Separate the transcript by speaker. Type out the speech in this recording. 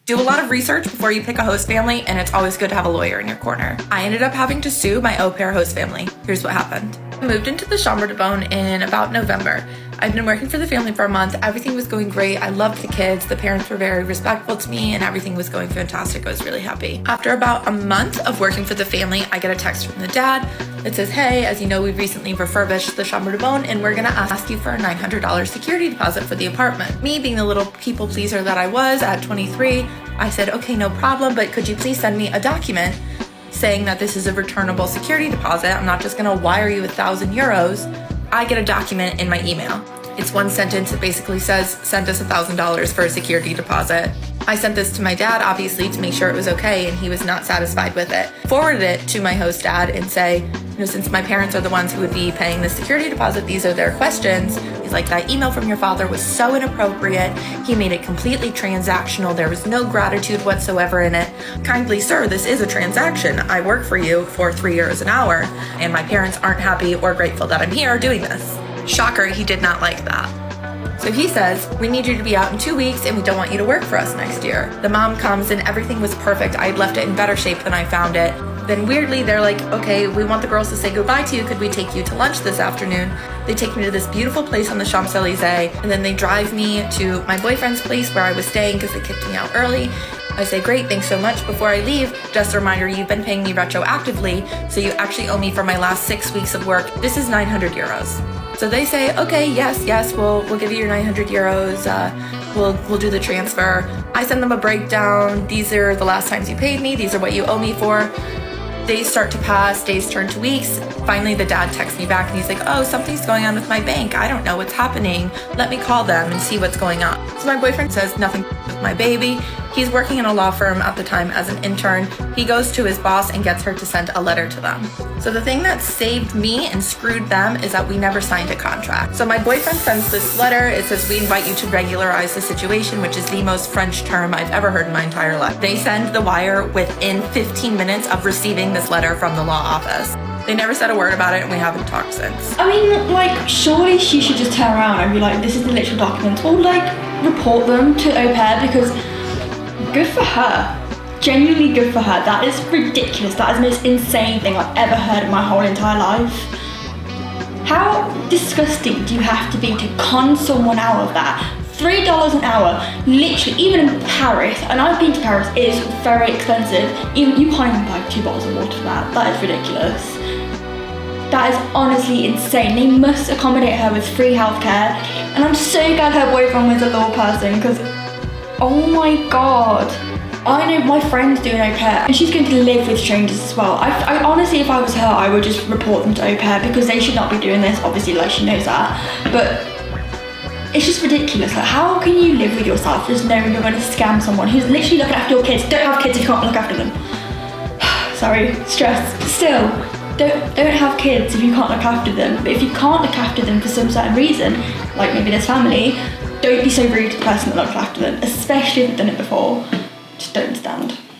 Speaker 1: Do a lot of research before you pick a host family, and it's always good to have a lawyer in your corner. I ended up having to sue my au pair host family. Here's what happened. I moved into the Chambre de Bonne in about November. I'd been working for the family for a month. Everything was going great. I loved the kids. The parents were very respectful to me, and everything was going fantastic. I was really happy. After about a month of working for the family, I get a text from the dad that says, hey, as you know, we recently refurbished the Chambre de Bonne, and we're gonna ask you for a $900 security deposit for the apartment. Me being the little people pleaser that I was at 23, I said, okay, no problem, but could you please send me a document saying that this is a returnable security deposit? I'm not just gonna wire you 1,000 euros. I get a document in my email. It's one sentence that basically says, send us $1,000 for a security deposit. I sent this to my dad, obviously, to make sure it was okay, and he was not satisfied with it. Forwarded it to my host dad and say, since my parents are the ones who would be paying the security deposit, these are their questions. He's like, that email from your father was so inappropriate. He made it completely transactional. There was no gratitude whatsoever in it. Kindly, sir, this is a transaction. I work for you for 3 euros an hour, and my parents aren't happy or grateful that I'm here doing this. Shocker, he did not like that. So he says, we need you to be out in 2 weeks and we don't want you to work for us next year. The mom comes and everything was perfect. I had left it in better shape than I found it. Then weirdly, they're like, okay, we want the girls to say goodbye to you. Could we take you to lunch this afternoon? They take me to this beautiful place on the Champs-Elysees, and then they drive me to my boyfriend's place where I was staying because they kicked me out early. I say, great, thanks so much. Before I leave, just a reminder, you've been paying me retroactively, so you actually owe me for my last 6 weeks of work. This is 900 euros. So they say, okay, yes, we'll give you your 900 euros. We'll do the transfer. I send them a breakdown. These are the last times you paid me. These are what you owe me for. Days start to pass, days turn to weeks. Finally, the dad texts me back and he's like, oh, something's going on with my bank. I don't know what's happening. Let me call them and see what's going on. So my boyfriend says nothing with my baby. He's working in a law firm at the time as an intern. He goes to his boss and gets her to send a letter to them. So the thing that saved me and screwed them is that we never signed a contract. So my boyfriend sends this letter. It says, we invite you to regularize the situation, which is the most French term I've ever heard in my entire life. They send the wire within 15 minutes of receiving this letter from the law office. They never said a word about it and we haven't talked since.
Speaker 2: I mean, like, surely she should just turn around and be like, this is the literal document, or like report them to au pair, because good for her. Genuinely good for her. That is ridiculous. That is the most insane thing I've ever heard in my whole entire life. How disgusting do you have to be to con someone out of that? $3 an hour, literally, even in Paris, and I've been to Paris, it is very expensive. You can't even buy 2 bottles of water for that. That is ridiculous. That is honestly insane. They must accommodate her with free healthcare, and I'm so glad her boyfriend was a law person, because, oh my god. I know my friend's doing au pair and she's going to live with strangers as well. I honestly, if I was her, I would just report them to au pair, because they should not be doing this. Obviously, like, she knows that, but it's just ridiculous. Like, how can you live with yourself just knowing you're going to scam someone who's literally looking after your kids? Don't have kids if you can't look after them. Sorry, stress. Still, don't have kids if you can't look after them. But if you can't look after them for some certain reason, like maybe there's family, don't be so rude to the person that looks after them, especially if they've done it before. Just don't stand.